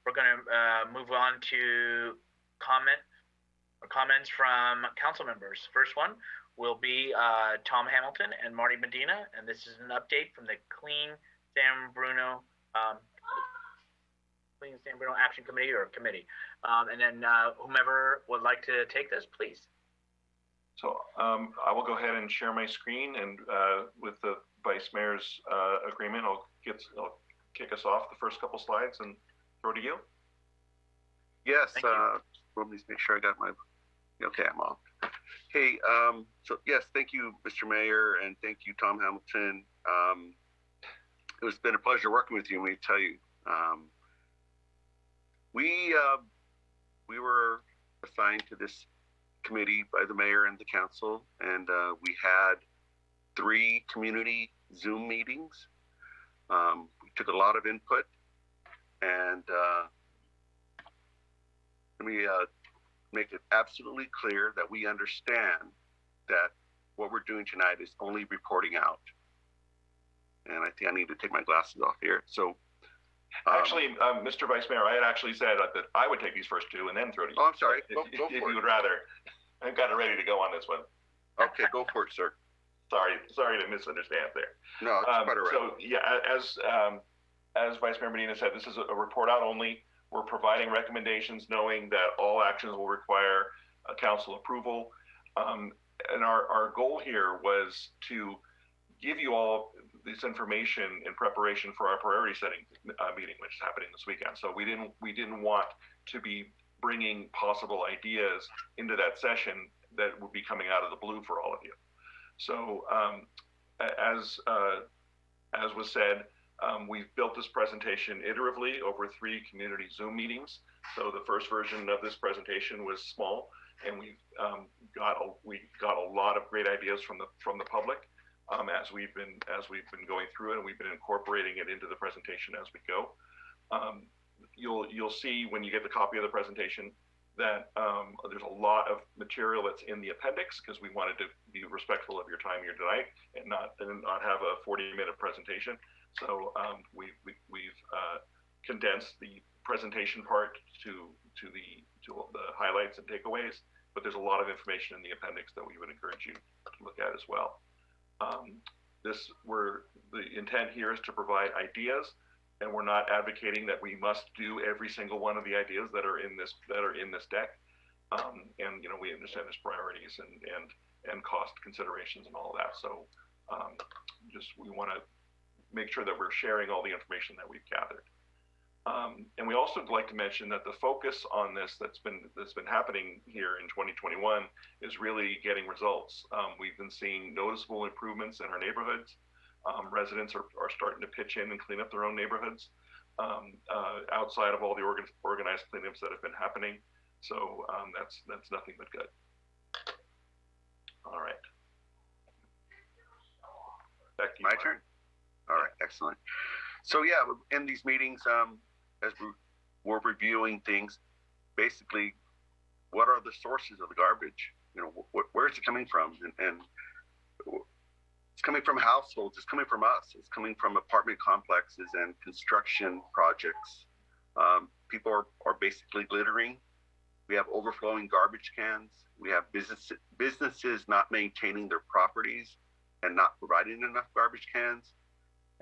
we're going to move on to comments from council members. First one will be Tom Hamilton and Marty Medina, and this is an update from the Clean San Bruno Action Committee or committee. And then whomever would like to take this, please. So I will go ahead and share my screen, and with the Vice Mayor's agreement, I'll kick us off the first couple slides and throw to you. Yes, let me make sure I got my, okay, I'm on. Hey, so yes, thank you, Mr. Mayor, and thank you, Tom Hamilton. It's been a pleasure working with you, let me tell you. We were assigned to this committee by the mayor and the council, and we had 3 community Zoom meetings. We took a lot of input, and let me make it absolutely clear that we understand that what we're doing tonight is only reporting out. And I think I need to take my glasses off here. So actually, Mr. Vice Mayor, I had actually said that I would take these first 2 and then throw to you. Oh, I'm sorry. If you would rather. I've got it ready to go on this one. Okay, go for it, sir. Sorry to misunderstand there. No, it's quite all right. So yeah, as Vice Mayor Medina said, this is a report out only. We're providing recommendations, knowing that all actions will require council approval. And our goal here was to give you all this information in preparation for our priority setting meeting, which is happening this weekend. So we didn't want to be bringing possible ideas into that session that would be coming out of the blue for all of you. So as was said, we've built this presentation iteratively over 3 community Zoom meetings. So the first version of this presentation was small, and we got a lot of great ideas from the public as we've been going through it, and we've been incorporating it into the presentation as we go. You'll see when you get the copy of the presentation that there's a lot of material that's in the appendix, because we wanted to be respectful of your time here tonight and not have a 40-minute presentation. So we've condensed the presentation part to the highlights and takeaways, but there's a lot of information in the appendix that we would encourage you to look at as well. The intent here is to provide ideas, and we're not advocating that we must do every single one of the ideas that are in this deck. And we understand there's priorities and cost considerations and all of that. So we want to make sure that we're sharing all the information that we've gathered. And we also like to mention that the focus on this that's been happening here in 2021 is really getting results. We've been seeing noticeable improvements in our neighborhoods. Residents are starting to pitch in and clean up their own neighborhoods outside of all the organized cleanups that have been happening. So that's nothing but good. All right. Back to you. My turn? All right, excellent. So yeah, in these meetings, as we're reviewing things, basically, what are the sources of the garbage? Where is it coming from? And it's coming from households, it's coming from us, it's coming from apartment complexes and construction projects. People are basically littering. We have overflowing garbage cans. We have businesses not maintaining their properties and not providing enough garbage cans.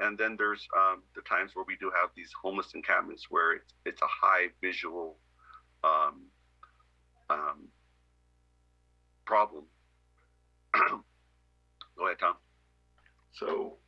And then there's the times where we do have these homeless encampments where it's a high visual problem. Go ahead, Tom. So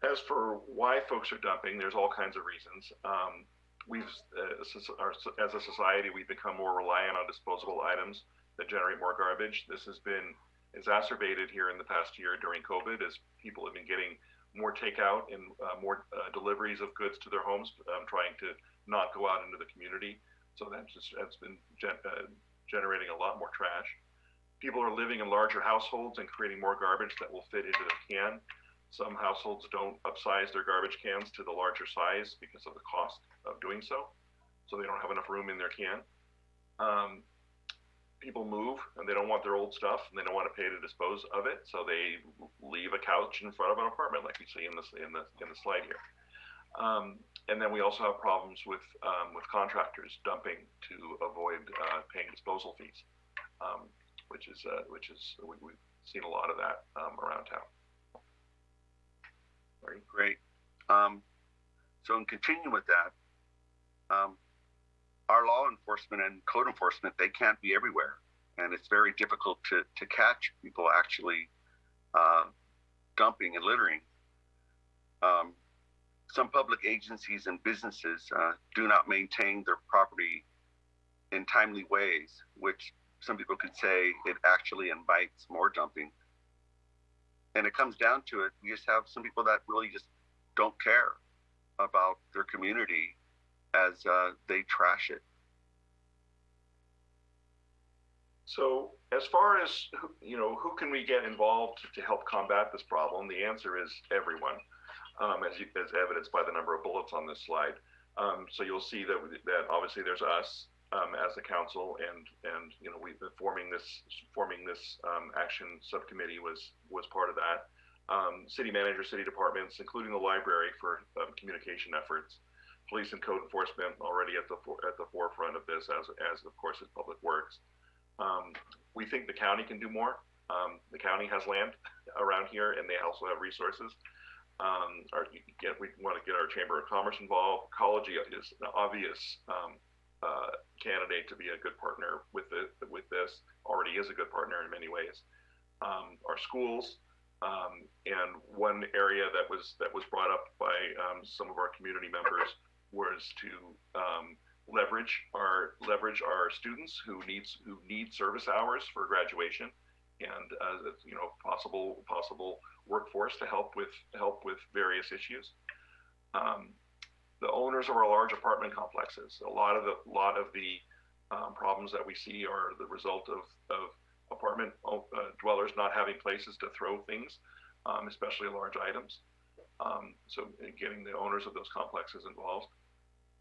as for why folks are dumping, there's all kinds of reasons. As a society, we've become more reliant on disposable items that generate more garbage. This has been exacerbated here in the past year during COVID, as people have been getting more takeout and more deliveries of goods to their homes, trying to not go out into the community. So that's been generating a lot more trash. People are living in larger households and creating more garbage that will fit into their can. Some households don't upsize their garbage cans to the larger size because of the cost of doing so. So they don't have enough room in their can. People move and they don't want their old stuff and they don't want to pay to dispose of it. So they leave a couch in front of an apartment, like you see in the slide here. And then we also have problems with contractors dumping to avoid paying disposal fees, which is we've seen a lot of that around town. Great. So in continuing with that, our law enforcement and code enforcement, they can't be everywhere. And it's very difficult to catch people actually dumping and littering. Some public agencies and businesses do not maintain their property in timely ways, which some people could say it actually invites more dumping. And it comes down to it, we just have some people that really just don't care about their community as they trash it. So as far as, who can we get involved to help combat this problem? The answer is everyone, as evidenced by the number of bullets on this slide. So you'll see that obviously there's us as the council, and we've been forming this action subcommittee was part of that. City manager, city departments, including the library for communication efforts. Police and code enforcement already at the forefront of this, as of course is public works. We think the county can do more. The county has land around here, and they also have resources. We want to get our Chamber of Commerce involved. Ecology is an obvious candidate to be a good partner with this. Already is a good partner in many ways. Our schools, and one area that was brought up by some of our community members was to leverage our students who need service hours for graduation, and possible workforce to help with various issues. The owners of our large apartment complexes. A lot of the problems that we see are the result of apartment dwellers not having places to throw things, especially large items. So getting the owners of those complexes involved.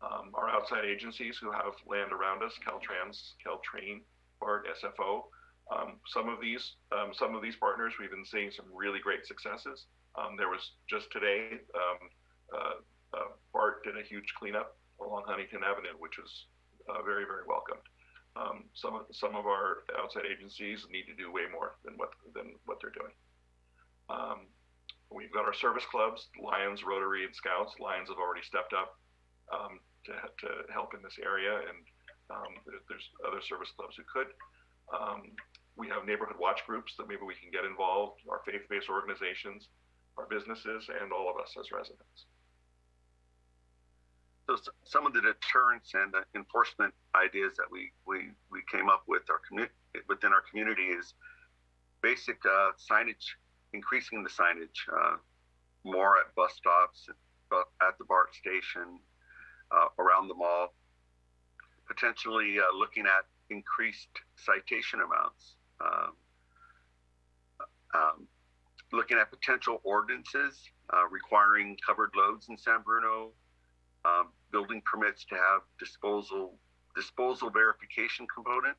Our outside agencies who have land around us, Caltrans, Caltrain, BART, SFO. Some of these partners, we've been seeing some really great successes. There was just today, BART did a huge cleanup along Huntington Avenue, which was very, very welcomed. Some of our outside agencies need to do way more than what they're doing. We've got our service clubs, Lions, Rotary, and Scouts. Lions have already stepped up to help in this area, and there's other service clubs who could. We have neighborhood watch groups that maybe we can get involved, our faith-based organizations, our businesses, and all of us as residents. So some of the deterrence and enforcement ideas that we came up with within our community is basic signage, increasing the signage, more at bus stops, at the BART station, around the mall, potentially looking at increased citation amounts, looking at potential ordinances requiring covered loads in San Bruno, building permits to have disposal verification component,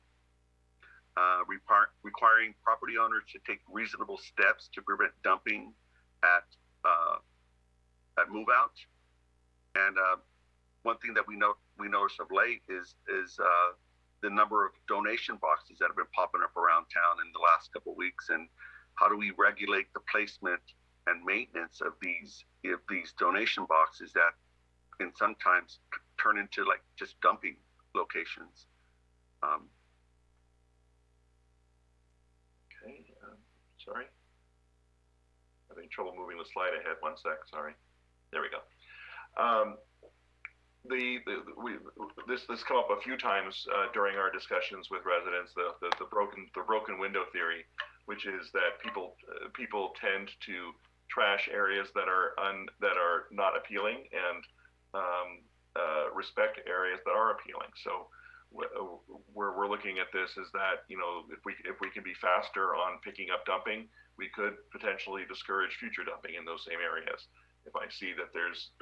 requiring property owners to take reasonable steps to prevent dumping at move out. And one thing that we noticed of late is the number of donation boxes that have been popping up around town in the last couple of weeks, and how do we regulate the placement and maintenance of these donation boxes that can sometimes turn into like just dumping locations. Okay, sorry. Having trouble moving the slide ahead. 1 sec, sorry. There we go. This come up a few times during our discussions with residents. The broken window theory, which is that people tend to trash areas that are not appealing, and respect areas that are appealing. So where we're looking at this is that if we can be faster on picking up dumping, we could potentially discourage future dumping in those same areas. If I see that there's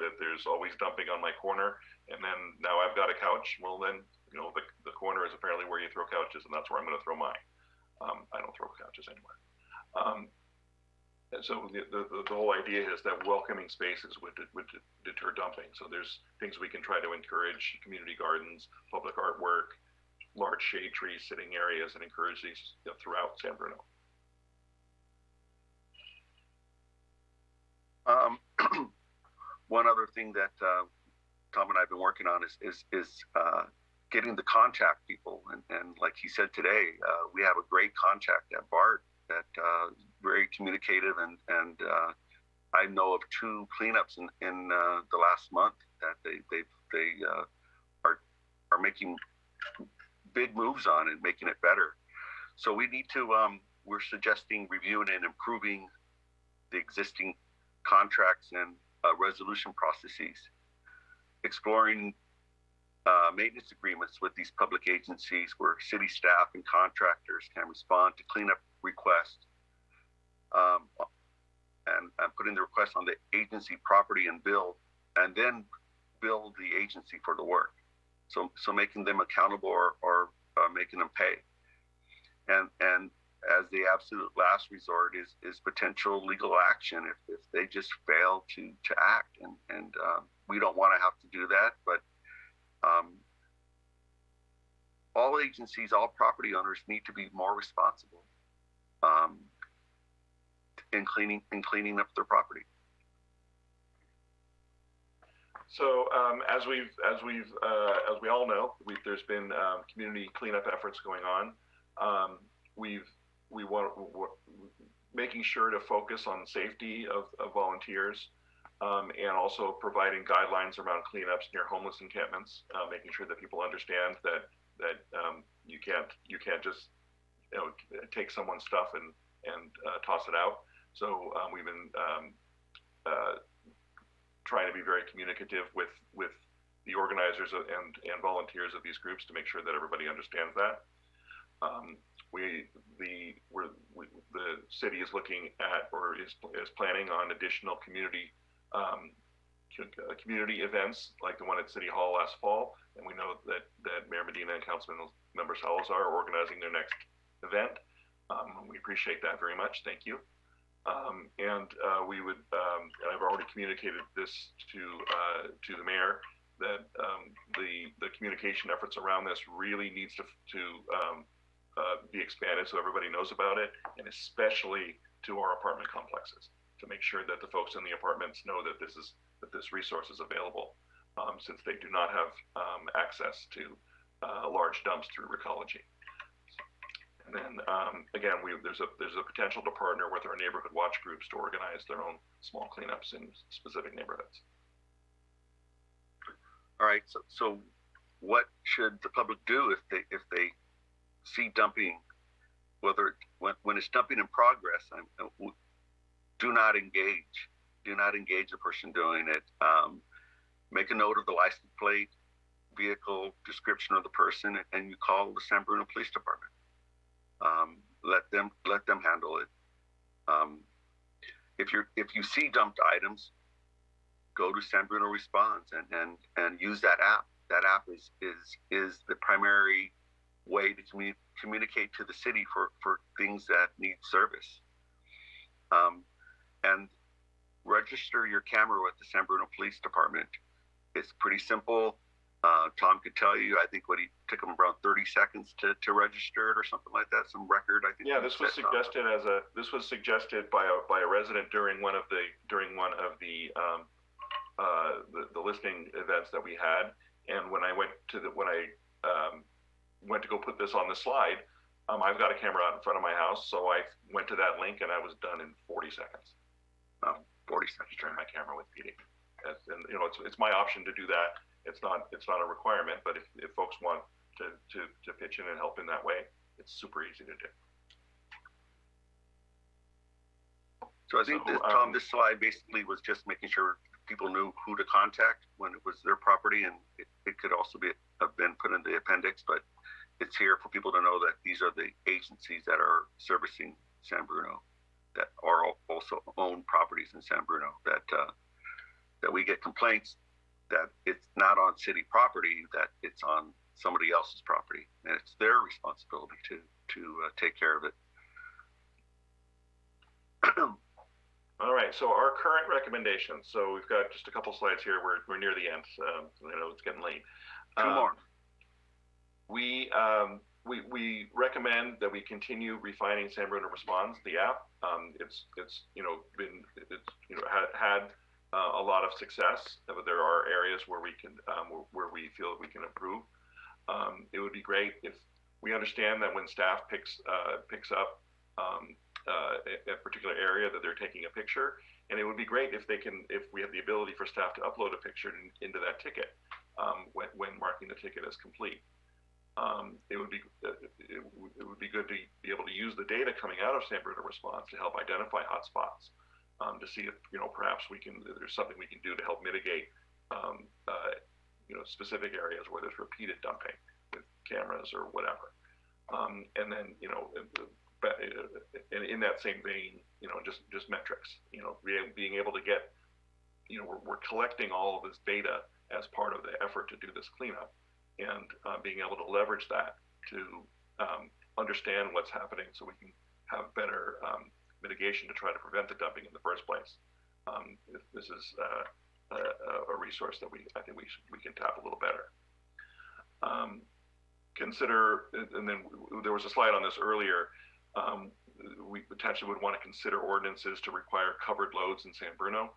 always dumping on my corner, and then now I've got a couch, well then the corner is apparently where you throw couches, and that's where I'm going to throw mine. I don't throw couches anywhere. And so the whole idea is that welcoming spaces would deter dumping. So there's things we can try to encourage: community gardens, public artwork, large shade trees, sitting areas, and encourage these throughout San Bruno. One other thing that Tom and I have been working on is getting the contact people, and like he said today, we have a great contact at BART that very communicative, and I know of 2 cleanups in the last month that they are making big moves on and making it better. So we need to we're suggesting reviewing and improving the existing contracts and resolution processes, exploring maintenance agreements with these public agencies where city staff and contractors can respond to cleanup requests, and putting the request on the agency property and bill, and then bill the agency for the work. So making them accountable or making them pay. And as the absolute last resort is potential legal action if they just fail to act. And we don't want to have to do that, but all agencies, all property owners need to be more responsible in cleaning up their property. So as we all know, there's been community cleanup efforts going on. We want making sure to focus on safety of volunteers, and also providing guidelines around cleanups near homeless encampments, making sure that people understand that you can't just take someone's stuff and toss it out. So we've been trying to be very communicative with the organizers and volunteers of these groups to make sure that everybody understands that. The city is looking at, or is planning on, additional community events like the one at City Hall last fall, and we know that Mayor Medina and Councilmember Salazar are organizing their next event. We appreciate that very much. Thank you. We would, I've already communicated this to the mayor, that the communication efforts around this really needs to be expanded so everybody knows about it, and especially to our apartment complexes, to make sure that the folks in the apartments know that this resource is available, since they do not have access to large dumps through Recology. And then again, there's a potential to partner with our neighborhood watch groups to organize their own small cleanups in specific neighborhoods. All right. So what should the public do if they see dumping, whether when it's dumping in progress? Do not engage. Do not engage the person doing it. Make a note of the license plate, vehicle description of the person, and you call the San Bruno Police Department. Let them handle it. If you see dumped items, go to San Bruno Responds and use that app. That app is the primary way to communicate to the city for things that need service. And register your camera with the San Bruno Police Department. It's pretty simple. Tom could tell you, I think it took him around 30 seconds to register it or something like that, some record, I think. Yeah, this was suggested by a resident during one of the listening events that we had. And when I went to go put this on the slide, I've got a camera out in front of my house, so I went to that link and I was done in 40 seconds. 40 seconds. Turn my camera with PD. And it's my option to do that. It's not a requirement, but if folks want to pitch in and help in that way, it's super easy to do. So I think Tom, this slide basically was just making sure people knew who to contact when it was their property, and it could also have been put in the appendix, but it's here for people to know that these are the agencies that are servicing San Bruno, that are also own properties in San Bruno, that we get complaints that it's not on city property, that it's on somebody else's property, and it's their responsibility to take care of it. All right, so our current recommendations. So we've got just a couple slides here. We're near the end. I know it's getting late. Two more. We recommend that we continue refining San Bruno Responds, the app. It's had a lot of success, but there are areas where we feel that we can improve. It would be great if we understand that when staff picks up a particular area that they're taking a picture, and it would be great if we have the ability for staff to upload a picture into that ticket when marking the ticket as complete. It would be good to be able to use the data coming out of San Bruno Response to help identify hotspots, to see if perhaps there's something we can do to help mitigate specific areas where there's repeated dumping with cameras or whatever. And then in that same vein, just metrics. Being able to get, we're collecting all of this data as part of the effort to do this cleanup, and being able to leverage that to understand what's happening so we can have better mitigation to try to prevent the dumping in the first place. This is a resource that I think we can tap a little better. Consider, and then there was a slide on this earlier, we potentially would want to consider ordinances to require covered loads in San Bruno,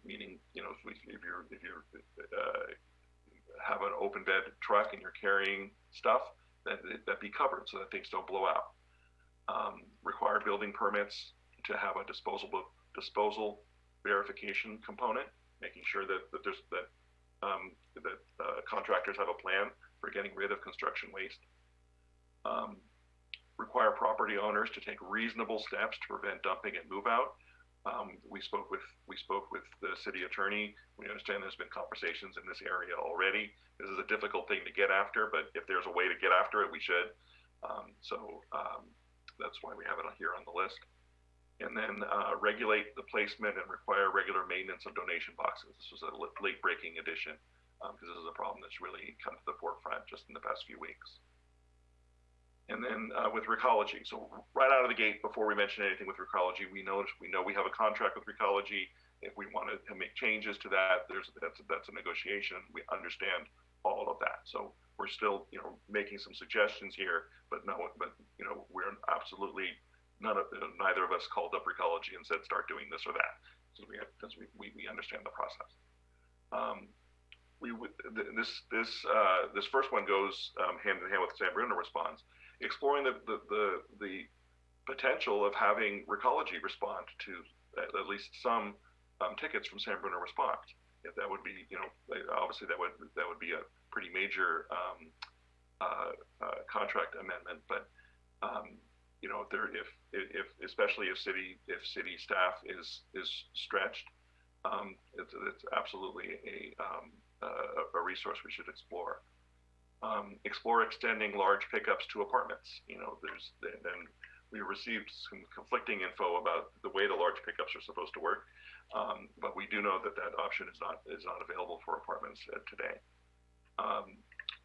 meaning, if you have an open bed truck and you're carrying stuff, that be covered so that things don't blow out. Require building permits to have a disposal verification component, making sure that contractors have a plan for getting rid of construction waste. Require property owners to take reasonable steps to prevent dumping and move out. We spoke with the city attorney. We understand there's been conversations in this area already. This is a difficult thing to get after, but if there's a way to get after it, we should. That's why we have it here on the list. And then regulate the placement and require regular maintenance of donation boxes. This was a late-breaking addition, because this is a problem that's really come to the forefront just in the past few weeks. And then with Recology, so right out of the gate, before we mention anything with Recology, we know we have a contract with Recology. If we wanted to make changes to that, that's a negotiation. We understand all of that. So we're still making some suggestions here, but we're absolutely neither of us called up Recology and said start doing this or that. So we understand the process. This first one goes hand in hand with San Bruno Responds, exploring the potential of having Recology respond to at least some tickets from San Bruno Responds. If that would be, obviously that would be a pretty major contract amendment, but if especially if city staff is stretched, it's absolutely a resource we should explore. Explore extending large pickups to apartments. Then we received some conflicting info about the way the large pickups are supposed to work, but we do know that option is not available for apartments today.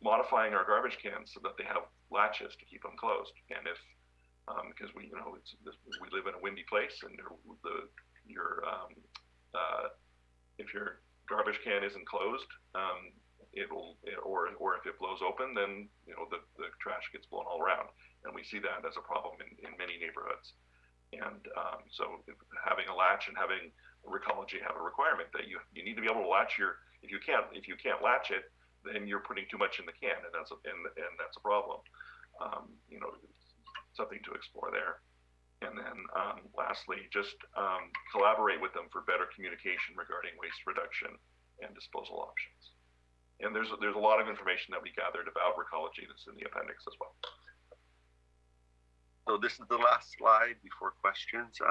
Modifying our garbage cans so that they have latches to keep them closed, and because we live in a windy place, and if your garbage can isn't closed, or if it blows open, then the trash gets blown all around, and we see that as a problem in many neighborhoods. And so having a latch and having Recology have a requirement that you need to be able to latch if you can't latch it, then you're putting too much in the can, and that's a problem. Something to explore there. And then lastly, just collaborate with them for better communication regarding waste reduction and disposal options. And there's a lot of information that we gathered about Recology that's in the appendix as well. So this is the last slide before questions.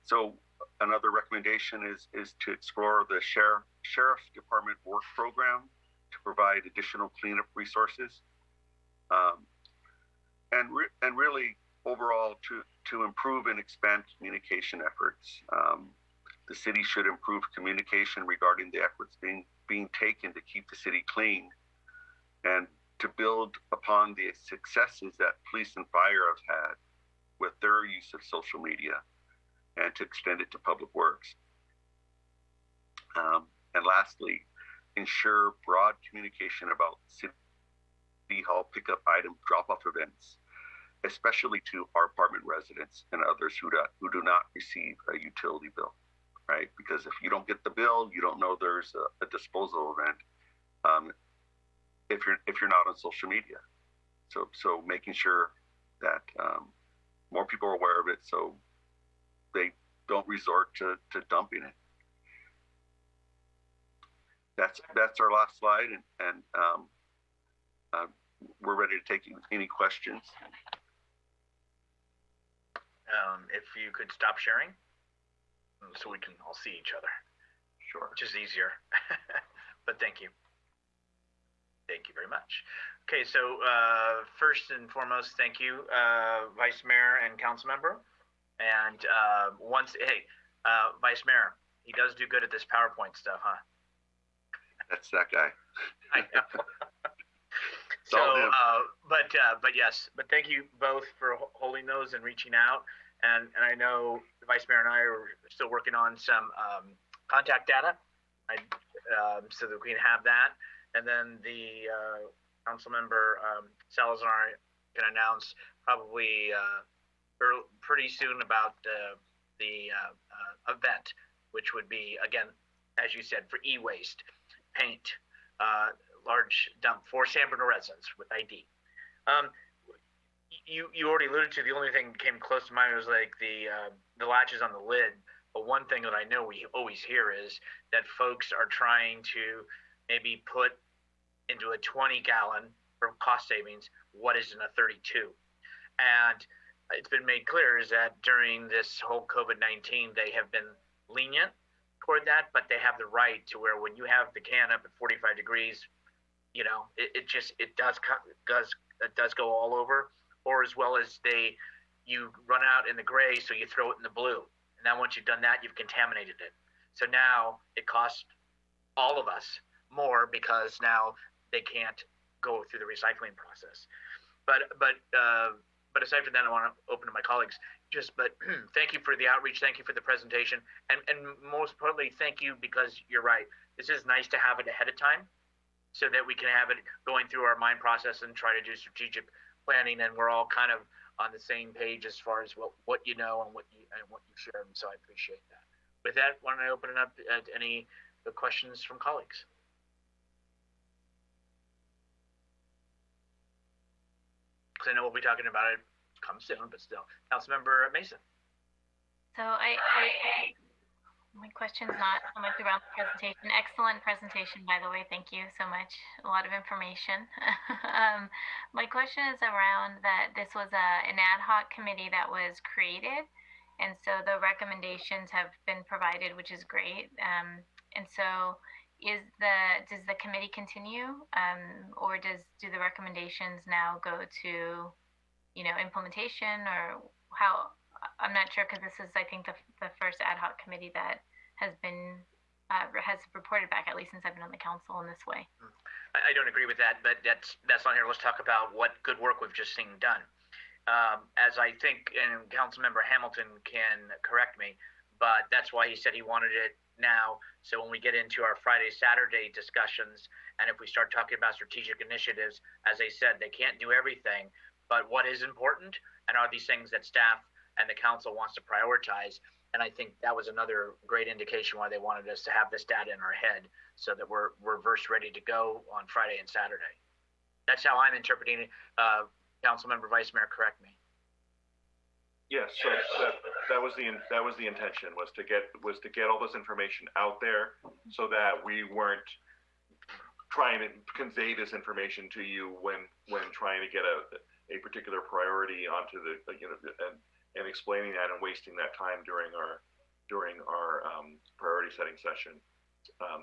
So another recommendation is to explore the Sheriff's Department work program to provide additional cleanup resources, and really overall to improve and expand communication efforts. The city should improve communication regarding the efforts being taken to keep the city clean, and to build upon the successes that police and fire have had with their use of social media. and to extend it to Public Works. And lastly, ensure broad communication about City Hall pickup item drop-off events, especially to our apartment residents and others who do not receive a utility bill, right? Because if you don't get the bill, you don't know there's a disposal event. If you're not on social media, so making sure that more people are aware of it, so they don't resort to dumping it. That's our last slide, and we're ready to take any questions. If you could stop sharing, so we can all see each other. Sure. Which is easier. But thank you. Thank you very much. Okay, so first and foremost, thank you, Vice Mayor and Council Member. And Vice Mayor, he does do good at this PowerPoint stuff, huh? That's that guy. I know. So, but yes, but thank you both for holding those and reaching out. And I know the Vice Mayor and I are still working on some contact data, so that we can have that. And then the Council Member Salazar can announce probably pretty soon about the event, which would be, again, as you said, for e-waste, paint, large dump for San Bruno residents with ID. You already alluded to, the only thing that came close to mind was like the latches on the lid. But one thing that I know we always hear is that folks are trying to maybe put into a 20-gallon for cost savings what is in a 32. And it's been made clear is that during this whole COVID-19, they have been lenient toward that, but they have the right to where when you have the can up at 45 degrees, you know, it does go all over. Or as well as you run out in the gray, so you throw it in the blue. And then once you've done that, you've contaminated it. So now it costs all of us more because now they can't go through the recycling process. But aside from that, I want to open to my colleagues. But thank you for the outreach. Thank you for the presentation. And most importantly, thank you because you're right. This is nice to have it ahead of time so that we can have it going through our mind process and try to do strategic planning, and we're all kind of on the same page as far as what you know and what you share. And so I appreciate that. With that, why don't I open it up to any questions from colleagues? Because I know we'll be talking about it come soon, but still. Councilmember Mason. So my question's not so much around the presentation. Excellent presentation, by the way. Thank you so much. A lot of information. My question is around that this was an ad hoc committee that was created. And so the recommendations have been provided, which is great. And so does the committee continue? Or do the recommendations now go to, implementation, or how? I'm not sure, because this is, I think, the first ad hoc committee that has been has reported back, at least since I've been on the council in this way. I don't agree with that, but that's not here. Let's talk about what good work we've just seen done. As I think, and Councilmember Hamilton can correct me, but that's why he said he wanted it now. So when we get into our Friday, Saturday discussions, and if we start talking about strategic initiatives, as I said, they can't do everything, but what is important, and are these things that staff and the council wants to prioritize. And I think that was another great indication why they wanted us to have this data in our head so that we're verse ready to go on Friday and Saturday. That's how I'm interpreting it. Councilmember Vice Mayor, correct me. Yes, so that was the intention, was to get all this information out there so that we weren't trying to convey this information to you when trying to get a particular priority onto the and explaining that and wasting that time during our priority setting session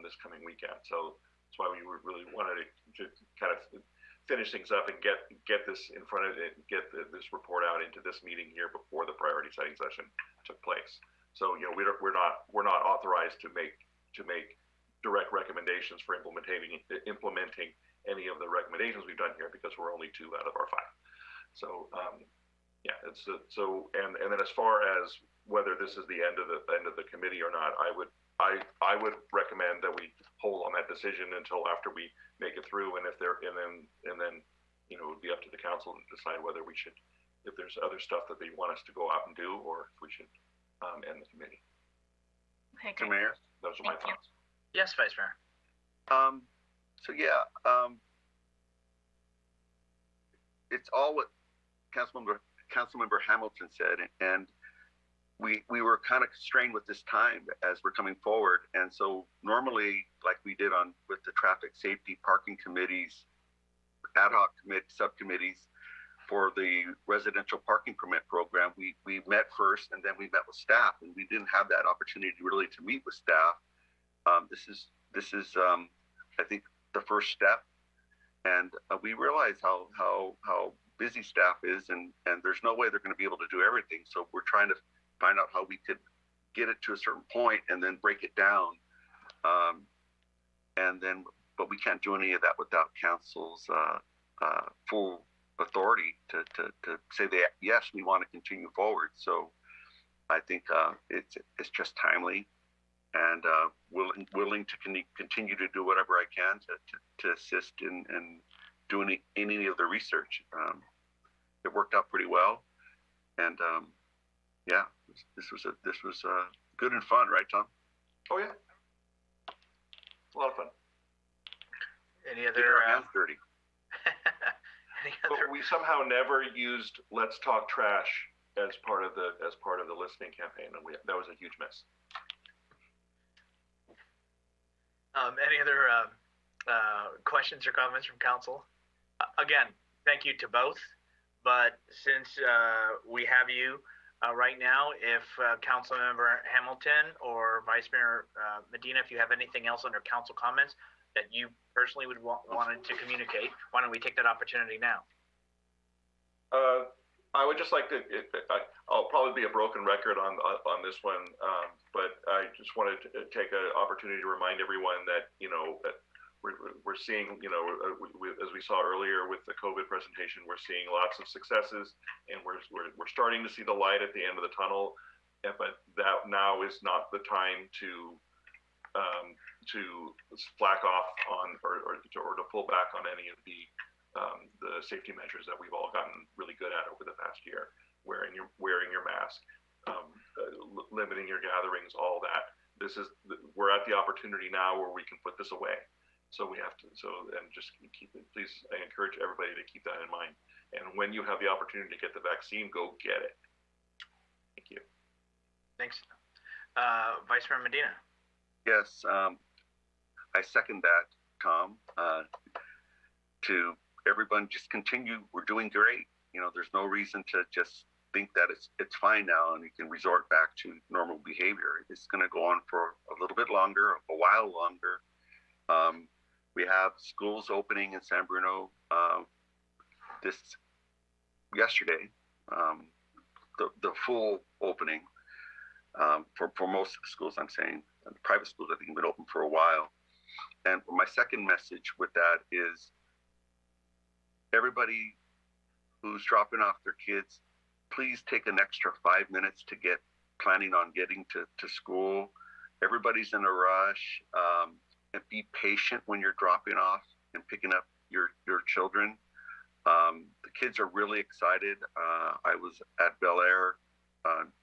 this coming weekend. So that's why we really wanted to kind of finish things up and get this in front of it, get this report out into this meeting here before the priority setting session took place. So we're not authorized to make direct recommendations for implementing any of the recommendations we've done here, because we're only 2 out of our 5. So yeah, and then as far as whether this is the end of the committee or not, I would recommend that we hold on that decision until after we make it through, and then it would be up to the council to decide whether we should, if there's other stuff that they want us to go out and do, or if we should end the committee. Okay, Mr. Mayor? Those are my thoughts. Yes, Vice Mayor. So yeah, it's all what Councilmember Hamilton said, and we were kind of constrained with this time as we're coming forward. And so normally, like we did with the traffic safety parking committees, ad hoc subcommittees for the residential parking permit program, we met first, and then we met with staff, and we didn't have that opportunity really to meet with staff. This is I think the first step, and we realize how busy staff is, and there's no way they're going to be able to do everything. So we're trying to find out how we could get it to a certain point and then break it down. But we can't do any of that without council's full authority to say that yes, we want to continue forward. So I think it's just timely, and willing to continue to do whatever I can to assist in doing any of the research. It worked out pretty well, and yeah, this was good and fun, right, Tom? Oh yeah, a lot of fun. Any other? Getting our hands dirty. But we somehow never used "Let's Talk Trash" as part of the listening campaign, and that was a huge miss. Any other questions or comments from council? Again, thank you to both. But since we have you right now, if Councilmember Hamilton or Vice Mayor Medina, if you have anything else under council comments that you personally would wanted to communicate, why don't we take that opportunity now? I would just like to. I'll probably be a broken record on this one, but I just wanted to take an opportunity to remind everyone that we're seeing, as we saw earlier with the COVID presentation, we're seeing lots of successes, and we're starting to see the light at the end of the tunnel. But that now is not the time to slack off on or to pull back on any of the safety measures that we've all gotten really good at over the past year. Wearing your mask, limiting your gatherings, all that. We're at the opportunity now where we can put this away. So we have to. And just keep it. Please, I encourage everybody to keep that in mind. And when you have the opportunity to get the vaccine, go get it. Thank you. Thanks, Vice Mayor Medina. Yes, I second that, Tom. To everyone, just continue. We're doing great. There's no reason to just think that it's fine now and you can resort back to normal behavior. It's going to go on for a little bit longer, a while longer. We have schools opening in San Bruno yesterday, the full opening for most of the schools, I'm saying. The private schools, I think, have been open for a while. And my second message with that is everybody who's dropping off their kids, please take an extra 5 minutes to planning on getting to school. Everybody's in a rush, and be patient when you're dropping off and picking up your children. The kids are really excited. I was at Bel Air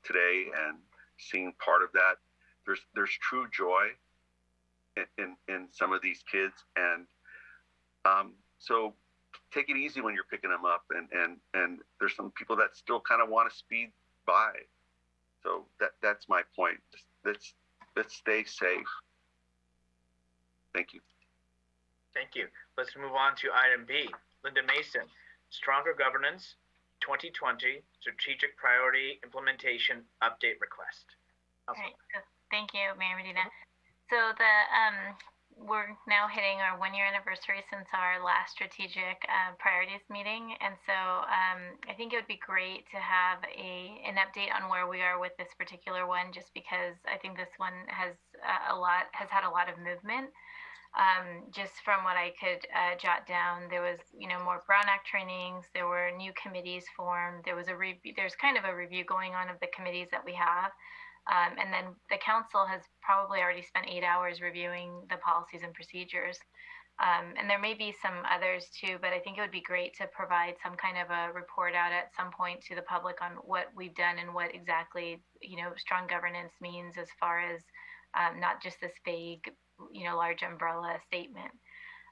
today and seeing part of that. There's true joy in some of these kids, and so take it easy when you're picking them up, and there's some people that still kind of want to speed by. So that's my point. Let's stay safe. Thank you. Thank you. Let's move on to item B. Linda Mason, Stronger Governance 2020 Strategic Priority Implementation Update Request. Great. Thank you, Mayor Medina. So we're now hitting our 1-year anniversary since our last strategic priorities meeting. And so I think it would be great to have an update on where we are with this particular one, just because I think this one has had a lot of movement. Just from what I could jot down, there was, more Brown Act trainings. There were new committees formed. There's kind of a review going on of the committees that we have. And then the council has probably already spent 8 hours reviewing the policies and procedures. And there may be some others too, but I think it would be great to provide some kind of a report out at some point to the public on what we've done and what exactly, strong governance means as far as not just this vague, large umbrella statement.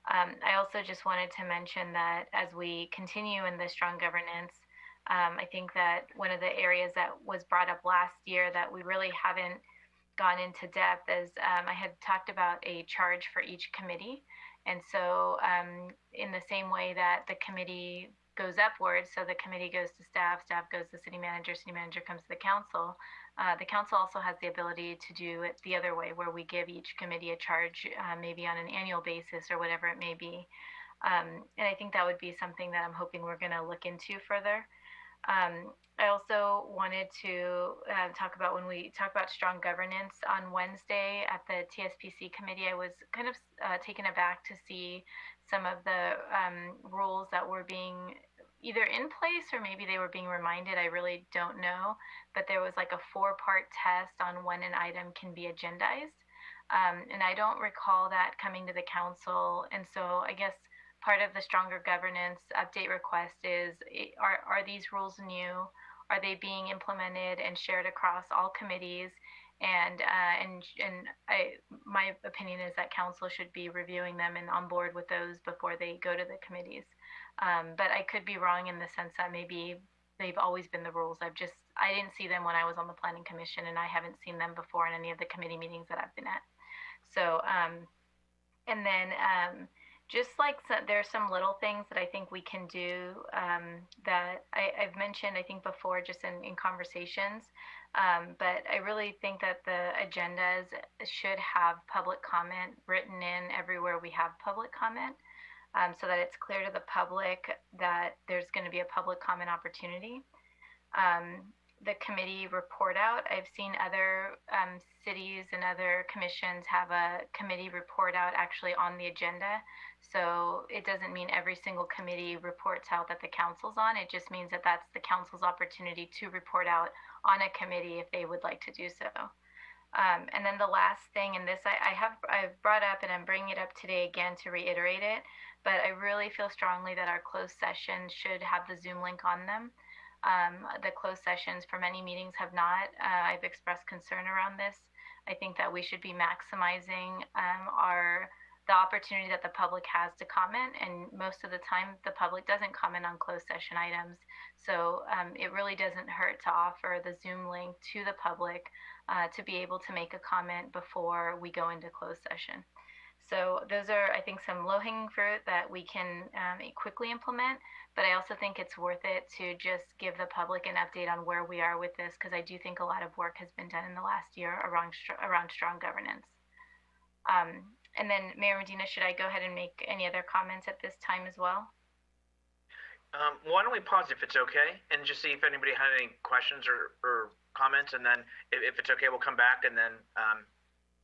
I also just wanted to mention that as we continue in the strong governance, I think that one of the areas that was brought up last year that we really haven't gone into depth is I had talked about a charge for each committee. And so, in the same way that the committee goes upwards, so the committee goes to staff, staff goes to city manager comes to the council also has the ability to do it the other way, where we give each committee a charge, maybe on an annual basis or whatever it may be. And I think that would be something that I'm hoping we're going to look into further. I also wanted to talk about when we talk about strong governance on Wednesday at the TSPC committee. I was kind of taken aback to see some of the rules that were being either in place or maybe they were being reminded. I really don't know. But there was like a 4-part test on when an item can be agendized. And I don't recall that coming to the council. And so I guess part of the stronger governance update request is, are these rules new? Are they being implemented and shared across all committees? And my opinion is that council should be reviewing them and on board with those before they go to the committees. But I could be wrong in the sense that maybe they've always been the rules. I didn't see them when I was on the planning commission, and I haven't seen them before in any of the committee meetings that I've been at. So, and then just like there's some little things that I think we can do that I've mentioned, I think before, just in conversations. But I really think that the agendas should have public comment written in everywhere we have public comment, so that it's clear to the public that there's going to be a public comment opportunity. The committee report out. I've seen other cities and other commissions have a committee report out actually on the agenda. So it doesn't mean every single committee reports out that the council's on. It just means that that's the council's opportunity to report out on a committee if they would like to do so. And then the last thing, and this I've brought up and I'm bringing it up today again to reiterate it, but I really feel strongly that our closed sessions should have the Zoom link on them. The closed sessions for many meetings have not. I've expressed concern around this. I think that we should be maximizing the opportunity that the public has to comment, and most of the time the public doesn't comment on closed session items. So it really doesn't hurt to offer the Zoom link to the public to be able to make a comment before we go into closed session. So those are, I think, some low-hanging fruit that we can quickly implement, but I also think it's worth it to just give the public an update on where we are with this, because I do think a lot of work has been done in the last year around strong governance. And then, Mayor Medina, should I go ahead and make any other comments at this time as well? Why don't we pause if it's okay, and just see if anybody had any questions or comments, and then if it's okay, we'll come back, and then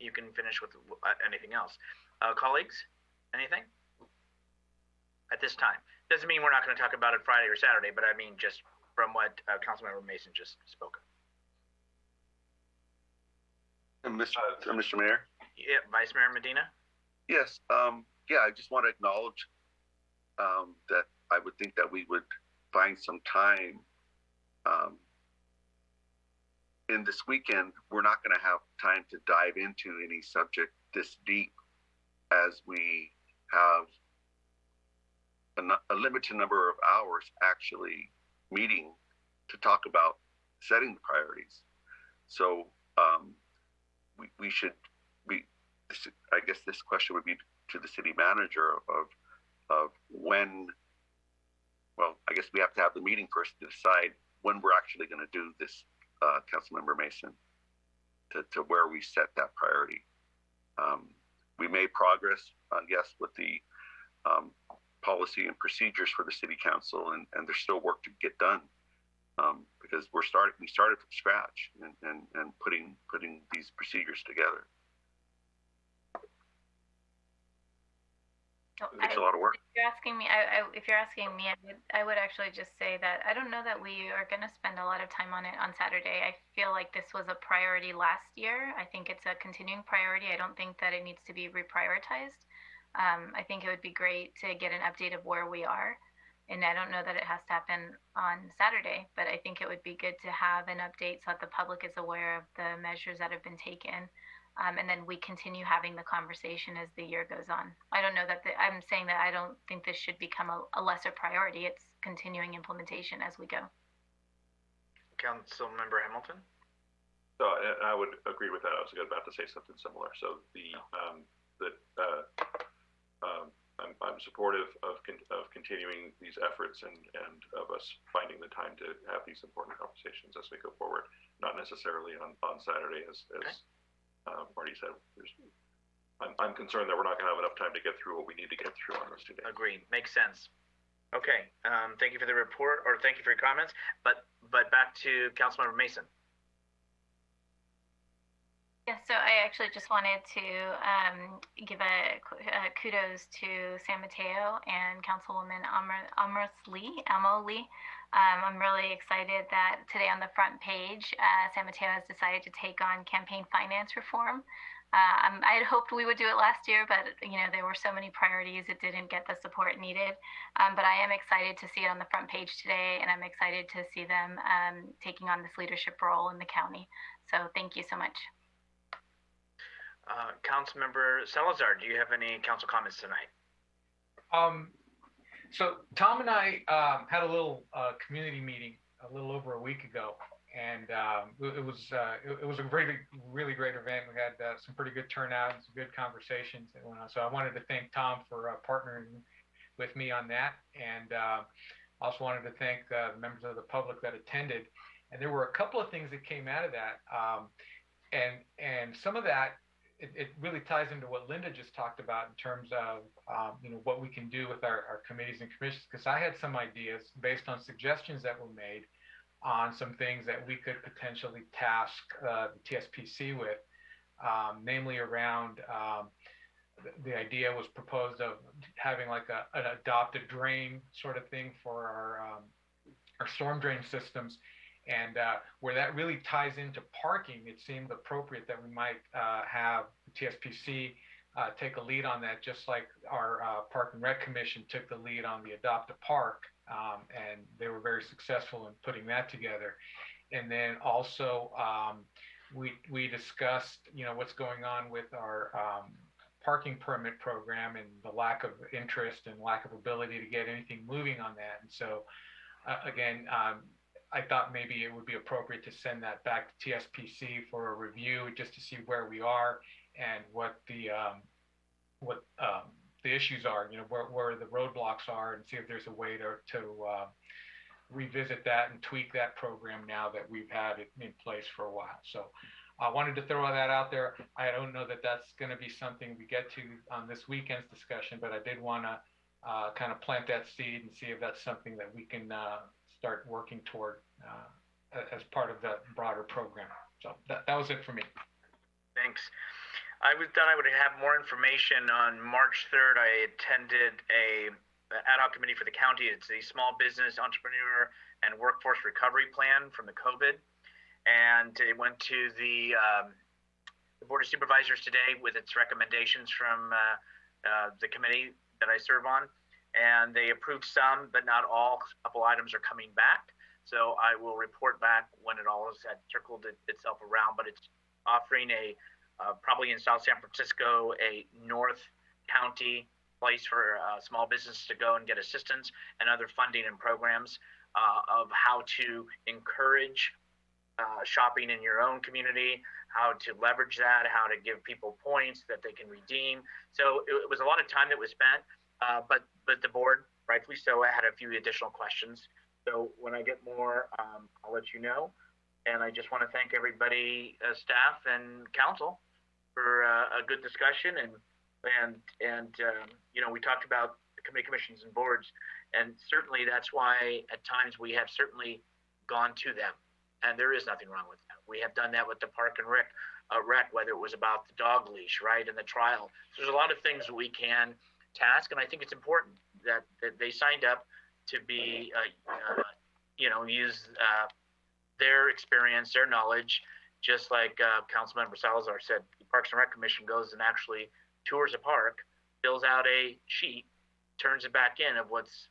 you can finish with anything else. Colleagues, anything? At this time. Doesn't mean we're not going to talk about it Friday or Saturday, but I mean just from what Councilmember Mason just spoke of. Mr. Mayor? Yeah, Vice Mayor Medina? Yes. Yeah, I just want to acknowledge that I would think that we would find some time in this weekend. We're not going to have time to dive into any subject this deep, as we have a limited number of hours actually meeting to talk about setting the priorities. So we should be, I guess this question would be to the city manager of when, well, I guess we have to have the meeting first to decide when we're actually going to do this, Councilmember Mason, to where we set that priority. We made progress, yes, with the policy and procedures for the city council, and there's still work to get done, because we started from scratch and putting these procedures together. So It takes a lot of work. if you're asking me, if you're asking me, I would actually just say that I don't know that we are going to spend a lot of time on it on Saturday. I feel like this was a priority last year. I think it's a continuing priority. I don't think that it needs to be reprioritized. I think it would be great to get an update of where we are. And I don't know that it has to happen on Saturday, but I think it would be good to have an update so that the public is aware of the measures that have been taken. And then we continue having the conversation as the year goes on. I don't know that I'm saying that I don't think this should become a lesser priority. It's continuing implementation as we go. Councilmember Hamilton? So I would agree with that. I was about to say something similar. So I'm supportive of continuing these efforts and of us finding the time to have these important conversations as we go forward. Not necessarily on Saturday, as Marty said. I'm concerned that we're not going to have enough time to get through what we need to get through on those 2 days. Agreed. Makes sense. Okay. Thank you for the report, or thank you for your comments. But back to Councilmember Mason. Yeah, so I actually just wanted to give a kudos to San Mateo and Councilwoman Amo Lee. I'm really excited that today on the front page, San Mateo has decided to take on campaign finance reform. I had hoped we would do it last year, but there were so many priorities, it didn't get the support needed. But I am excited to see it on the front page today, and I'm excited to see them taking on this leadership role in the county. So thank you so much. Councilmember Salazar, do you have any council comments tonight? So Tom and I had a little community meeting a little over a week ago, and it was a really great event. We had some pretty good turnout and some good conversations that went on. So I wanted to thank Tom for partnering with me on that, and also wanted to thank the members of the public that attended. And there were a couple of things that came out of that, and some of that. It really ties into what Linda just talked about in terms of what we can do with our committees and commissions, because I had some ideas based on suggestions that were made on some things that we could potentially task the TSPC with, namely around the idea was proposed of having like an adopted drain sort of thing for our storm drain systems. And where that really ties into parking, it seemed appropriate that we might have the TSPC take a lead on that, just like our Park and Rec Commission took the lead on the Adopt a Park, and they were very successful in putting that together. And then also we discussed, what's going on with our parking permit program and the lack of interest and lack of ability to get anything moving on that. And so again, I thought maybe it would be appropriate to send that back to TSPC for a review, just to see where we are and what the issues are, where the roadblocks are, and see if there's a way to revisit that and tweak that program now that we've had it in place for a while. So I wanted to throw that out there. I don't know that that's going to be something we get to on this weekend's discussion, but I did want to kind of plant that seed and see if that's something that we can start working toward as part of the broader program. So that was it for me. Thanks. I thought I would have more information on March 3rd. I attended a ad hoc committee for the county. It's the Small Business Entrepreneur and Workforce Recovery Plan from the COVID. And it went to the Board of Supervisors today with its recommendations from the committee that I serve on. And they approved some, but not all. A couple items are coming back. So I will report back when it all has circled itself around, but it's offering probably in South San Francisco, a North County place for small businesses to go and get assistance and other funding and programs of how to encourage shopping in your own community, how to leverage that, how to give people points that they can redeem. So it was a lot of time that was spent. But the board, rightfully so, had a few additional questions. So when I get more, I'll let you know. And I just want to thank everybody, staff and council, for a good discussion. And we talked about the committee, commissions, and boards, and certainly that's why at times we have certainly gone to them, and there is nothing wrong with that. We have done that with the Park and Rec, whether it was about the dog leash, right, and the trial. So there's a lot of things we can task, and I think it's important that they signed up to be, use their experience, their knowledge, just like Councilmember Salazar said. The Parks and Rec Commission goes and actually tours a park, fills out a sheet, turns it back in of what's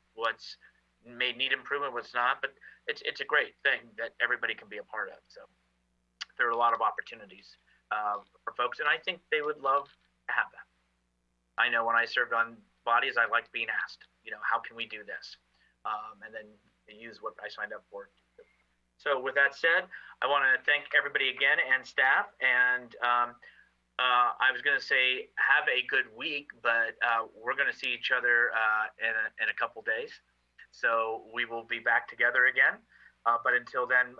need improvement, what's not. But it's a great thing that everybody can be a part of. So there are a lot of opportunities for folks, and I think they would love to have that. I know when I served on bodies, I liked being asked, how can we do this? And then use what I signed up for. So with that said, I want to thank everybody again and staff. And I was going to say have a good week, but we're going to see each other in a couple days. So we will be back together again. But until then,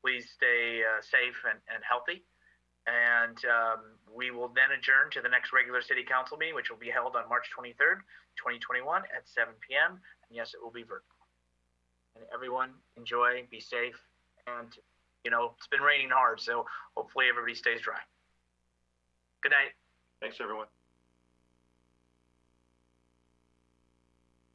please stay safe and healthy. And we will then adjourn to the next regular city council meeting, which will be held on March 23rd, 2021 at 7 p.m. And yes, it will be virtual. And everyone enjoy, be safe. And, it's been raining hard, so hopefully everybody stays dry. Good night. Thanks, everyone.